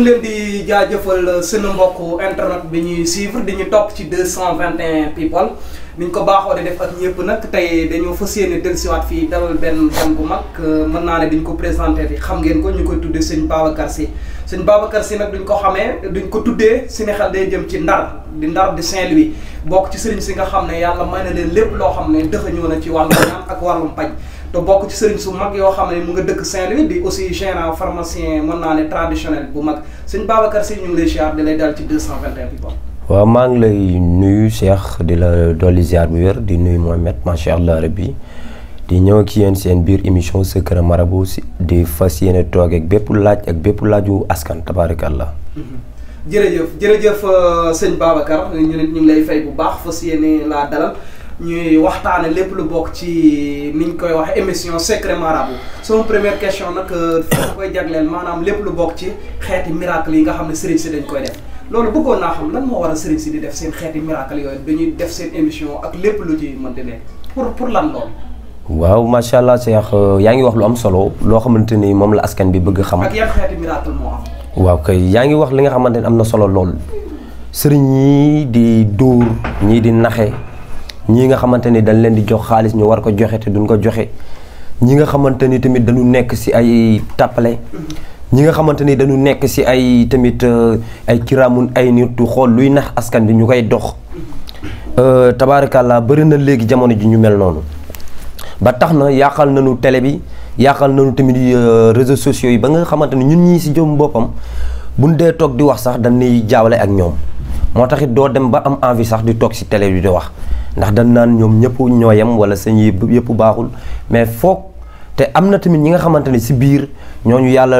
ngi leen di jaajëfal seen mbokk internet bi ñuy suivre di ñu topp ci 221 people ni ñu ko baaxoo di def ak ñëpp nag tey dañoo fas yéene dellusiwaat fii dalal benn gan bu mag mën naa ne dañ ko présenté fi xam ngeen ko ñu koy tuddee sëñ Babacar Sy sëñ Babacar Sy nag duñ ko xamee duñ ko tuddee suñu xel day jëm ci Ndar di Saint-Louis bokk ci sëriñ si nga xam ne yàlla may na leen lépp loo xam ne dëxañoo na ci wàllu ñaan ak wàllum paj te bokk ci sëriñ su mag yoo xam ne mu nga dëkk Saint-Louis di aussi gérant pharmacien mën naa ne traditionnel bu mag sëñ Babacar Sy ñu ngi lay ziar di lay dal ci 221 people. waaw maa ngi lay nuyu Cheikh di la dolli ziar bu wér di nuyu Mohamed macha allah rabbi di ñëw ak yéen seen biir émission Secret Marabout si di fas yéene toog ak bépp laaj ak bépp laaju askan tabaarakallah. jërëjëf sëñ Babacar ñu ngi lay fay bu baax fas yéene laa dalal. ñuy waxtaane lépp lu bokk ci niñ koy wax émission Secret Marabout sama première question nag foo koy jagleel maanaam lépp lu bokk ci xeeti miracle yi nga xam ne sëriñ si dañ koy def loolu bëggoon naa xam lan moo war a sëriñ si di def seen xeeti miracle yooyu dañuy def seen émission ak lépp lu ci mën di nekk pour lan loolu. waaw macha allah Cheikh yaa ngi wax lu am solo loo xamante ni moom la askan bi bëgg xam. ak yan xeeti miracle moo am. waaw kay yaa ngi wax li nga xamante ni am na solo lool sëriñ ñii di dóor ñii di naxe. ñii nga xamante ni dañ leen di jox xaalis ñu war ko joxe te duñ ko joxe ñi nga xamante ni tamit dañu nekk ci ay tàppale ñi nga xamante ni dañu nekk ci ay tamit ay kiraamun ay nit du xool luy nax askan bi ñu koy dox tabaarakàllaa bëri na léegi jamono ji ñu mel noonu ba tax na yàqal nañu télé bi yàqal nañu tamit réseaux sociaux yi ba nga xamante ni ñun ñii ci jëm boppam buñ dee toog di wax sax dañuy jaawale ak ñoom moo taxit doo dem ba am envie sax di toog ci télé bi di wax ndax dañ naan ñoom ñëpp ñoo yem wala sëñ yi yëpp baaxul mais foog te am na tamit ñi nga xamante ni ci biir ñooñu yàlla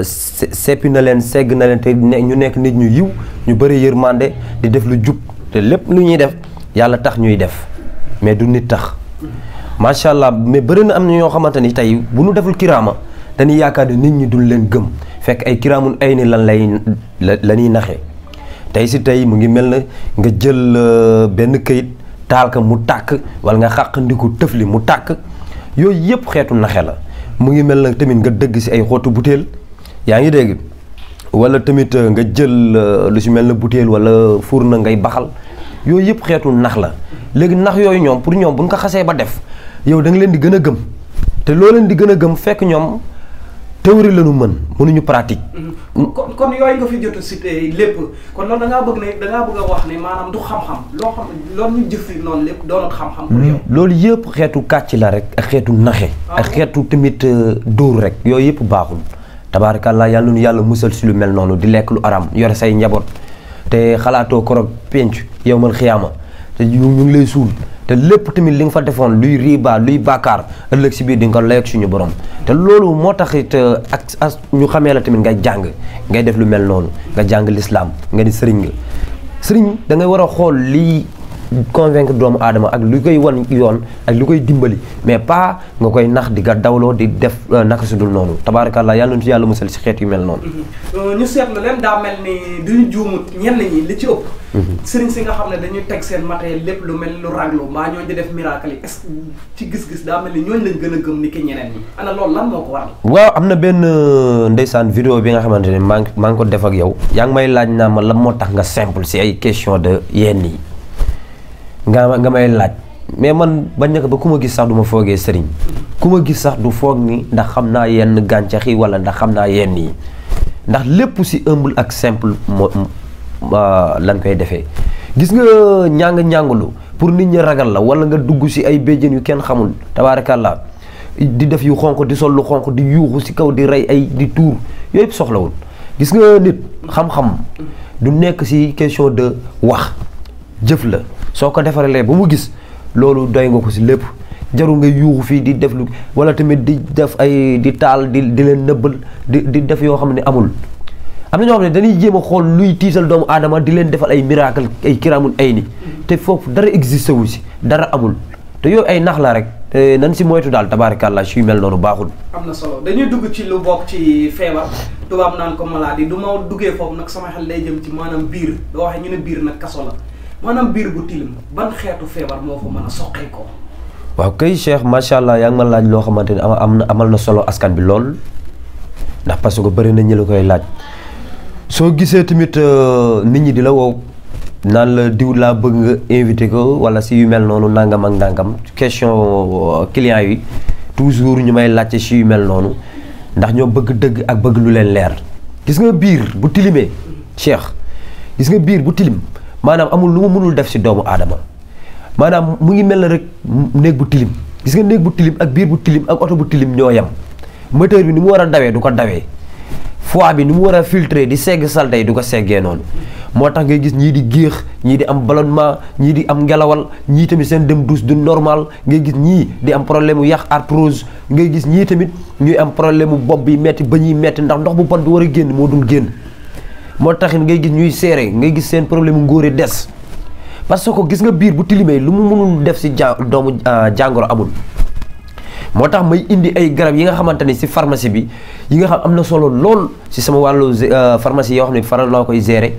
seppi na leen segg na leen te ñu nekk nit ñu yiw ñu bëri yërmande di def lu jub te lépp lu ñuy def yàlla tax ñuy def mais du nit tax macha allah mais bëri na am na ñoo xamante ni tey bu ñu deful kiraama dañuy yaakaar ne nit ñi duñ leen gëm fekk ay kiraamun ay ni lan la ñuy naxee tey si tey mu ngi mel na nga jël benn këyit taal ka mu tàkk wala nga xàqandiku tëfli mu tàkk yooyu yëpp xeetu naxe la mu ngi mel na tamit nga dëgg si ay xottu butéel yaa ngi dégg wala tamit nga jël lu si mel na butéel wala fuur na ngay baxal yooyu yëpp xeetu nax la léegi nax yooyu ñoom pour ñoom bu ñu ko xasee ba def yow da nga leen di gën a gëm te loo leen di gën a gëm fekk ñoom théorie la ñu mënuñu pratique. kon yooyu nga fi jot a cité lépp kon loolu da ngaa bëgg a wax ne maanaam du xam-xam loo xam loolu ñu jëf noonu lépp doonut xam-xam. pour yow loolu yëpp xeetu kàcc la rek ak xeetu naxe. ak xeetu tamit dóor rek yooyu yëpp baaxul. tabaarkalla yàlla nu yàlla musal si lu mel noonu di lekk lu aram yore say njaboot te xalaatoo korog penc yow man xiyaama te ñu ngi lay suul. te lépp tamit li nga fa defoon luy riba luy bàkkaar ëllëg si biir di nga ko layoog suñu borom te loolu moo taxit ak ñu xamee la tamit ngay jàng ngay def lu mel noonu nga jàng lislaam nga di sëriñ nga sëriñ da ngay war a xool liy convaincre doomu aadama ak lu koy wan yoon ak lu koy dimbali mais pas nga koy nax di nga dawloo di def naka su dul noonu tabaarakallah yàlla na ci yàlla musal si xeet yu mel noonu. ñu seetlu leen daa mel ni duñu juumut ñenn ñi li ci ëpp. sëriñ si nga xam ne dañuy teg seen matériel lépp lu mel lu raglu mbaa ñooñu di def miracle yi est-ce que ci gis-gis daa mel ni ñooñu lañ gën a gëm ni ki ñeneen ñi ana loolu lan moo ko waral. waaw am na benn ndeysaan vidéo bi nga xamante ne maa ngi ko def ak yow yaa ngi may laaj naa ma lan moo tax nga simple si ay question de yenn yi nga may laaj mais man bañ na ko ba ku ma gis sax du ma foogee sëriñ ku ma gis sax du foog ni ndax xam naa yenn gàncax yi wala ndax xam naa yenn yi ndax lépp si humble ak simple lan koy defee gis nga ñàng-ñàngulu pour nit ñi ragal la wala nga dugg si ay béjjén yu kenn xamul tabaarakàllaa di def yu xonq di sol lu xonq di yuuxu si kaw di rey ay di tuur yooyu yëpp soxlawul gis nga nit xam-xam du nekk si question de wax jëf la soo ko defaree ba mu gis loolu doy nga ko si lépp jarul nga yuuxu fii di def lu wala tamit di def ay di taal di leen nëbbal di def yoo xam ne amul am na ñoo xam ne dañuy jéem a xool luy tiital doomu aadama di leen defal ay miracle ay kiraamun ay ni te foofu dara existé wu si dara amul te yooyu ay nax la rek te nan si moytu daal tabaarkàllaa suy mel noonu baaxul. am na solo dañuy dugg ci lu bokk ci feebar tubaab naan ko maladie du ma duggee foofu nag sama xel lay jëm ci maanaam biir doo waxee ñu ne biir nag kaso la maanaam biir bu tilim ban xeetu feebar moo fa mën a soqee ko. waaw kay Cheikh macha allah yaa ngi ma laaj loo xamante ne amal na solo askan bi lool ndax parce que bëri na ñu la koy laaj soo gisee tamit nit ñi di la woo naan la diw laa bëgg nga invité ko wala si yu mel noonu nangam ak nangam question client yi toujours ñu may laajte si yu mel noonu ndax ñoo bëgg dëgg ak bëgg lu leen leer. gis nga biir bu tilimee Cheikh gis nga biir bu tilim maanaam amul lu mu mënul def si doomu aadama maanaam mu ngi mel na rek néeg bu tilim gis nga néeg bu tilim ak biir bu tilim ak oto bu tilim ñoo yem moteur bi ni mu war a dawee du ko dawee foie bi ni mu war a filtrer di segg salte yi du ko seggee noonu moo tax ngay gis ñii di géex ñii di am ballonnement ñii di am ngelawal ñii tamit seen dem douche du normal ngay gis ñii di am problème mu yàq arthrose ngay gis ñii tamit ñuy am problème mu bopp bi metti ba ñuy metti ndax ndox bu bon bi war a génn moo dul génn moo tax ngay gis ñuy seere ngay gis seen problème mu ngóore des parce que gis nga biir bu tilimee lu mu mënul def si doomu jàngoro amul. moo tax may indi ay garab yi nga xamante ni si pharmacie bi yi nga xam am na solo lool si sama wàllu pharmacie yoo xam ne faral naa koy gérer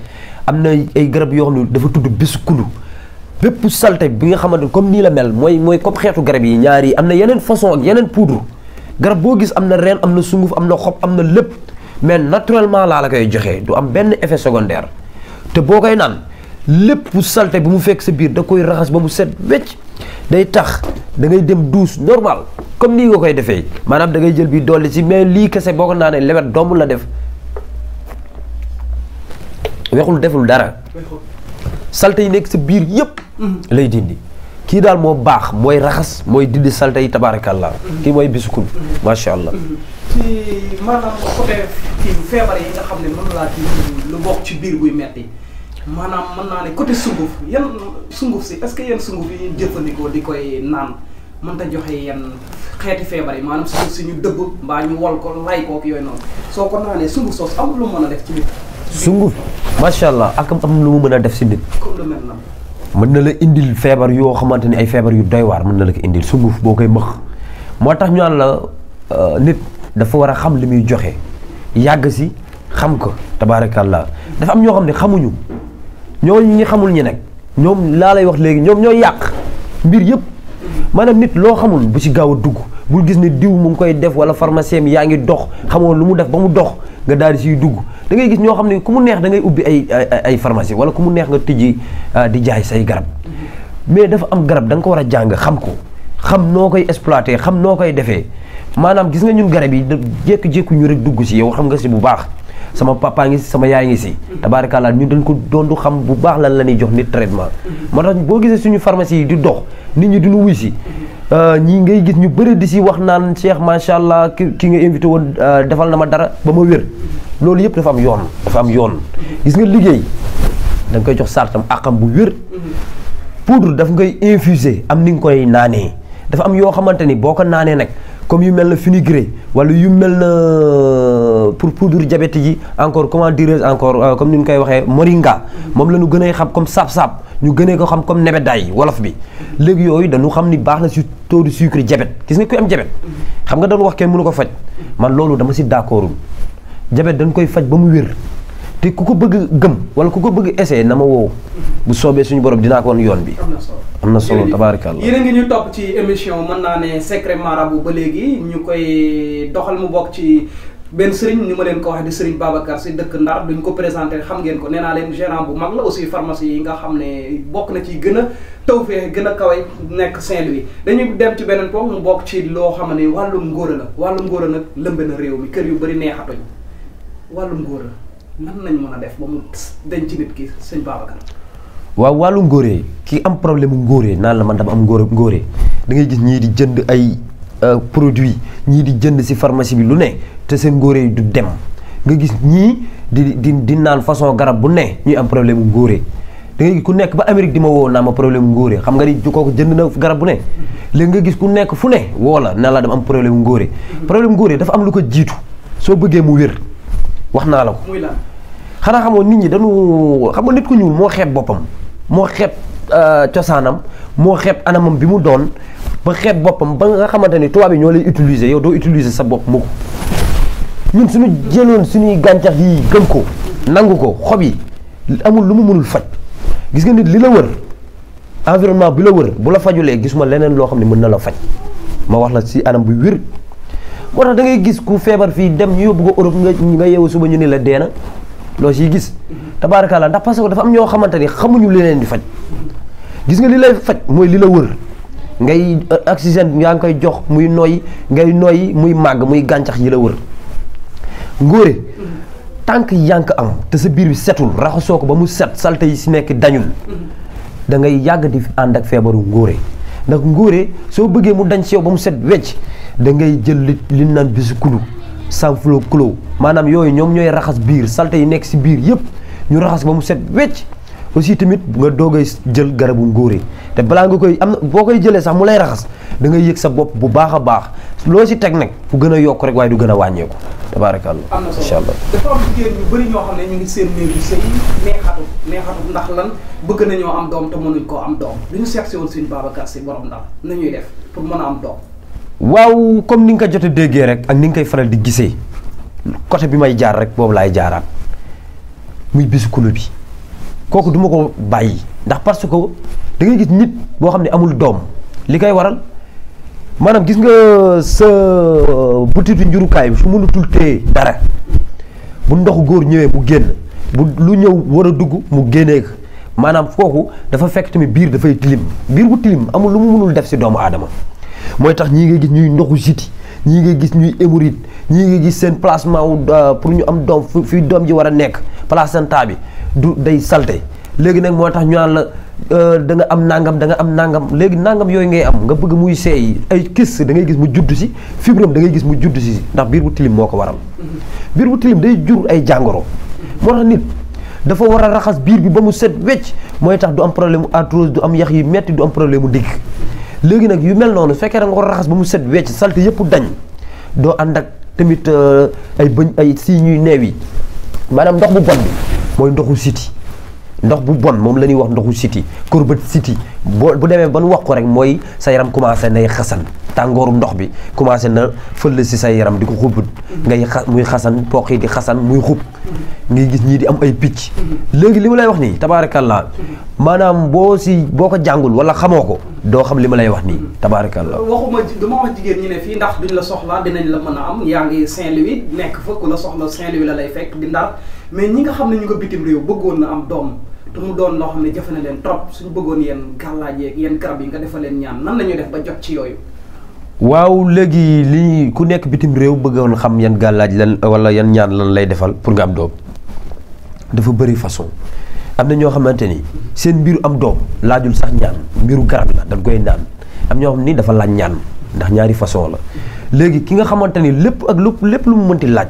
am na ay garab yoo xam ne dafa tudd biskulu bépp salte bi nga xamante ni comme nii la mel mooy comme xeetu garab yi ñaar yi am na yeneen façon ak yeneen poudre garab boo gis am na reen am na sunguf am na xob am na lépp mais naturellement laa la koy joxee du am benn effet secondaire te boo koy naan lépp salte bu mu fekk sa biir da koy raxas ba mu set wecc day tax da ngay dem douche normal comme nii nga koy defee maanaam da ngay jël bi dolli ci mais lii kese boo ko naanee lewet doomu la def wexul deful dara salte yi nekk sa biir yëpp lay dindi kii daal moo baax mooy raxas mooy dindi salte yi tabarakallah kii mooy bisukul macha allah. ci maanaam côté kii feebar yi nga xam ne mën laa kii lu bokk ci biir buy metti maanaam mën naa ne côté sunguf yan sunguf si est-ce que yan sunguf yi jëfandikoo di koy naan mën ta joxe yenn xeeti feebar yi maanaam sunguf si ñu dëbb mbaa ñu wol ko lay kook yooyu noonu soo ko naanee sunguf soos amul lu mën a def ci nit. sunguf macha allah ak am lu mu mën a def si nit. comme lu mel na mën na la indil feebar yoo xamante ni ay feebar yu doy waar mën na la ko indil sunguf boo koy mëx moo tax ñu naan la nit dafa war a xam li muy joxe yàgg si xam ko tabaarakallah dafa am ñoo xam ne xamuñu ñooñu ñi xamul ñi nag ñoom laa lay wax léegi ñoom ñooy yàq mbir yëpp maanaam nit loo xamul bu ci gaaw a dugg bul gis ne diw mu ngi koy def wala pharmacien yaa ngi dox xamoo lu mu def ba mu dox nga daal di siy dugg da ngay gis ñoo xam ne ku mu neex da ngay ubbi ay pharmacie wala ku mu neex nga tijji di jaay say garab mais dafa am garab da nga ko war a jàng xam ko xam noo koy exploité xam noo koy defee maanaam gis nga ñun garab yi jékki-jékki ñu rek dugg si yow xam nga si bu baax sama papa ngi si sama yaay ngi si tabaarkalla ñun dañ ko doon du xam bu baax lan la ñuy jox nit traitement moo tax boo gisee suñu pharmacie yi di dox nit ñi duñu wuy si ñii ngay gis ñu bëri di si wax naan Cheikh macha allah ki nga invité woon defal na ma dara ba ma wér loolu yëpp dafa am yoon gis nga liggéey da nga koy jox sartam àqam bu wér poudre daf ngay infuser am ni nga koy naanee dafa am yoo xamante ni boo ko naanee nag comme yu mel na fenugrec wala yu mel na pour poudre diabète yi encore comment dirais-je encore comme ni ñu koy waxee moringa moom la ñu gën a xam comme saab-saab ñu gënee ko xam comme nebedaay wolof bi léegi yooyu dañu xam ni baax na si taux de sucre diabète gis nga koy am diabète xam nga dañu wax kenn mënu ko faj man loolu dama si d'accordul diabète dañ koy faj ba mu wér te ku ko bëgg gëm wala ku ko bëgg essayer na ma woo bu soobee suñu borom dinaa ko woon yoon bi am na solo tabaarakallah yéen a ngi ñu topp ci émission mën naa ne secret marabout ba léegi ñu koy doxal mu bokk ci benn sëriñ ni ma leen ko waxee di sëriñ Babacar si dëkk Ndar duñ ko présenté xam ngeen ko nee naa leen gérant bu mag la aussi pharmacie yi nga xam ne bokk na ci gën a tawfeex gën a kawe nekk Saint-Louis dañuy dem ci beneen point mu bokk ci loo xam ne wàllum ngóora la wàllum ngóora nag lëmbe na réew mi kër yu bëri neexatuñ wàllum ngóora nan nañ mën a def ba mu denc ci nit ki sëñ Babacar. waaw wàllu ngóoree ki am problème mu ngóoree naan la man dama am ngóoree da ngay gis ñii di jënd ay produits ñii di jënd si pharmacie bi lu ne te seen ngóoree yi du dem nga gis ñii di naan façon garab bu ne ñuy am problème mu ngóoree da ngay gis ku nekk ba Amérique di ma woo naa ma problème mu ngóoree xam nga ni kooku jënd na garab bu ne léegi nga gis ku nekk fu ne woo la ne la dama am problème mu ngóoree problème ngóoree dafa am lu ko jiitu soo bëggee mu wér wax naa la ko. muy lan xanaa xamoo nit ñi dañu xam nga nit ku ñuul moo xeeb boppam moo xeeb cosaanam moo xeeb anamam bi mu doon ba xeeb boppam ba nga xamante ni tubaab yi ñoo lay utiliser yow doo utiliser sa bopp mu ko ñun suñu jëloon suñuy gàncax yi gëm ko nangu ko xob yi amul lu mu mënul faj gis nga nit li la wër environnement bi la wër bu la fajulee gisuma leneen loo xam ne mën na la faj ma wax la si anam bu wér moo tax da ngay gis ku feebar fii dem ñu yóbbu ko Europe nga yeewu suba ñu ni la dee na loo siy gis tabaarakalla ndax parce que dafa am ñoo xamante ni xamuñu li leen di faj gis nga li lay faj mooy li la wër ngay oxygène yaa ngi koy jox muy noyyi ngay noyyi muy màgg muy gàncax yi la wër ngóore tànk yank am te sa biir bi setul raxasoo ko ba mu set salte yi si nekk dañul da ngay yàgg di ànd ak feebaru ngóore ndax ngóore soo bëggee mu dañ si yow ba mu set wecc da ngay jël li naan bisu kulu sanflo clo maanaam yooyu ñoom ñooy raxas biir salte yi nekk si biir yëpp ñu raxas ba mu set wecc aussi tamit nga doogay jël garabu ngóore te balaa nga koy am na boo koy jëlee sax mu lay raxas da ngay yëg sa bopp bu baax a baax loo si teg nag fu gën a yokk rek waaye du gën a wàññeeku tabaarakalla. am na solo incha allah dafa am jigéen ñu bëri ñoo xam ne ñu ngi seen néegu sëy neexatu ndax lan bëgg nañoo am doom te mënuñ koo am doom lu ñu seet si woon suñu Babacar Sy borom Ndar nañuy def pour mën a am doom. waaw comme ni nga ko jot a déggee rek ak ni nga koy faral di gisee côté bi may jaar rek boobu laay jaaraat muy bisu kulu bi kooku duma ko bàyyi ndax parce que da ngay gis nit boo xam ne amul doom li koy waral maanaam gis nga sa butitu njurukaay bi su mënutul téye dara bu ndoxu góor ñëwee mu génn bu lu ñëw war a dugg mu génnee ko maanaam kooku dafa fekk tamit biir dafay tilim biir bu tilim amul lu mu mënul def si doomu aadama mooy tax ñii ngay gis ñuy ndoxu siti ñii ngay gis ñuy hémorroïde ñii ngay gis seen placement wu pour ñu am doom fi doom ji war a nekk placenta bi du day salte léegi nag moo tax ñu naan la da nga am nangam léegi nangam yooyu ngay am nga bëgg muy seey ay kis da ngay gis mu judd si fibrome da ngay gis mu judd si ndax biir bu tilim moo ko waral biir bu tilim day jur ay jàngoro moo tax nit dafa war a raxas biir bi ba mu set wecc mooy tax du am problème mu arthrose du am yax yi metti du am problème mu digg léegi nag yu mel noonu fekkee da nga ko raxas ba mu set wecc salte yëpp dañ doo ànd ak tamit ay bëñ ay si ñuy neew yi maanaam ndox bu bon bi mooy ndoxu siti ndox bu bon moom la ñuy wax ndoxu siti courbate siti bu demee ba nu wax ko rek mooy sa yaram commencé nay xasan tàngooru ndox bi commencé na fël si sa yaram di ko xub ngay muy xasan poq yi di xasan muy xub ngay gis ñii di am ay picc léegi li ma lay wax nii tabaarakallaa maanaam boo ko jàngul wala xamoo ko doo xam li ma lay wax nii tabaarakallaa waxuma dama wax jigéen ñi ne fii ndax duñ la soxlaa dinañ la mën a am yaa ngi Saint-Louis nekk fa ku la soxla Saint-Louis la lay fekk di Ndar mais ñi nga xam ne ñu nga bitim réew bëggoon na am doom te mu doon loo xam ne jafe na leen trop suñu bëggoon yenn gàllaaj yeeg yenn garab yi nga defal leen ñaan nan la ñuy def ba jot ci yooyu. waaw léegi li ku nekk bitim réew bëggoon xam yan gàllaaj lan wala yan ñaan lan lay defal pour nga am doom dafa bëri façon am na ñoo xamante ni seen mbiru am doom laajul sax ñaan mbiru garab la dañ koy naan am ñoo xam ni dafa laaj ñaan ndax ñaari façon la léegi ki nga xamante ni lépp lu mu mënti laaj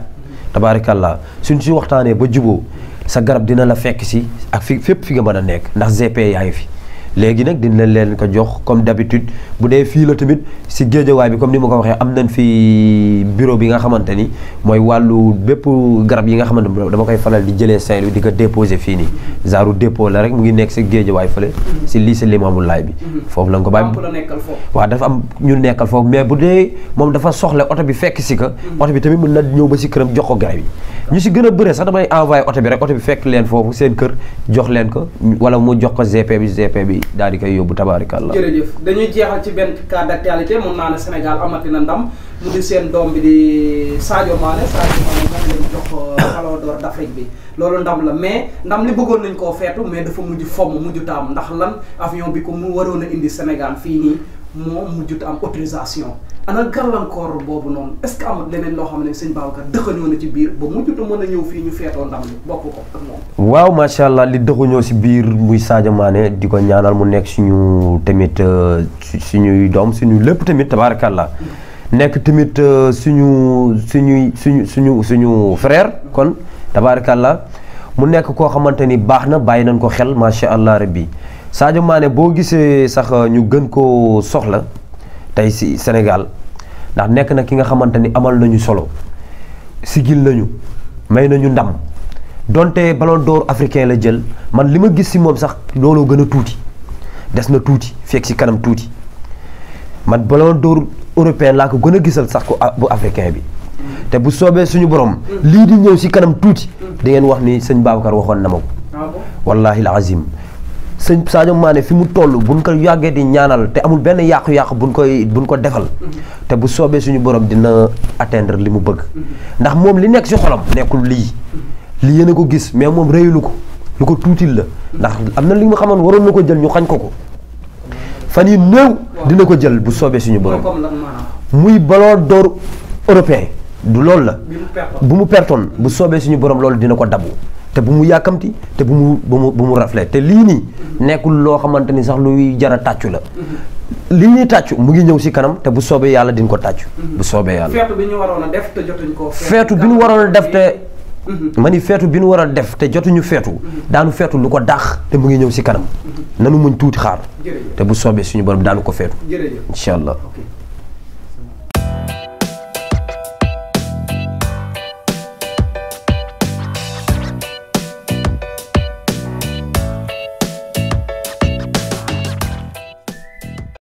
tabaarakallaa suñ si waxtaanee ba juboo sa garab dina la fekk si ak fépp fi nga mën a nekk ndax GP yaa ngi fi léegi nag dina leen ko jox comme d'habitude bu dee fii la tamit si géejawaay bi comme ni ma ko waxee am nañ fi bureau bi nga xamante ni mooy wàllu bépp garab yi nga xamante ni dama koy faral di jëlee Saint-Louis di ko déposer fii nii genre dépôt la rek mu ngi nekk si géejawaay fële si lycée Limamou Laye bi foofu la nga ko bàyyi waaw dafa am ñu nekkal foofu mais bu dee moom dafa soxla oto bi fekk si ka oto bi tamit mën na ñëw ba si këram jox ko garab yi ñu si gën a bëree sax damay envoyé oto bi rek oto bi fekk leen foofu seen kër jox leen ko wala mu jox ko GP bi daal di koy yóbbu tabaarikàlla. jërëjëf dañuy jeexal ci benn cas d'actualité mun naa ne Sénégal amati na ndam mu di seen doom bi di Sadio Mané moom lañ jox Ballon d'Or d'Afrique bi loolu ndam la mais ndam li bëggoon nañ koo feetu mais dafa mujj fomm mujj taam ndax lan avion bi ko mu waroon a indi Sénégal fii nii moo mujjut am autorisation ana gàllankoor boobu noonu est-ce que amul leneen loo xam ne sëñ Babacar dëxañoo na ci biir ba mujjut a mën a ñëw fii ñu feetoo ndam li bokk ko ak moom. waaw macha allah li dëxañoo si biir muy Sadio Mané di ko ñaanal mu nekk suñu tamit suñuy doom suñu lépp tamit tabaarakallah nekk tamit suñu frère kon tabaarakallah mu nekk koo xamante ni baax na bàyyi nañ ko xel macha allah rabbi Sadio Mané boo gisee sax ñu gën koo soxla tey si Sénégal ndax nekk na ki nga xamante ni amal nañu solo sigil nañu may nañu ndam donte Ballon d'Or africain la jël man li ma gis si moom sax looloo gën a tuuti des na tuuti fekk si kanam tuuti man Ballon d'Or européen laa ko gën a gisal sax ko bu africain bi te bu soobee suñu borom lii di ñëw si kanam tuuti di ngeen wax ni sëñ Babacar waxoon na ma ko wallahi alazim sëñ Sadio Mané fi mu toll buñ ko yàggee di ñaanal te amul benn yàqu-yàqu buñ ko defal te bu soobee suñu borom dina atteindre li mu bëgg ndax moom li nekk si xolam nekkul lii li yéen a ko gis mais moom réyulu ko lu ko tuutil la ndax am na li nga xamoon waroon na ko jël ñu xañ ko fan yi néew dina ko jël bu soobee suñu borom muy ballon d'or européen du loolu la bu mu pertoon bu soobee suñu borom loolu dina ko dabu te bu mu yàkkamti te bu mu rafle te lii nii nekkul loo xamante ni sax luy jara tàccu la li ñuy tàccu mu ngi ñëw si kanam te bu soobee yàlla din ko tàccu bu soobee yàlla feetu bi ñu waroon a def te jotuñ ko feetu bi ñu waroon a def te ma ni feetu bi ñu war a def te jotuñu feetu daanu feetu lu ko dàq te mu ngi ñëw si kanam nanu muñ tuuti xaar te bu soobee suñu borom daanu ko feetu incha allah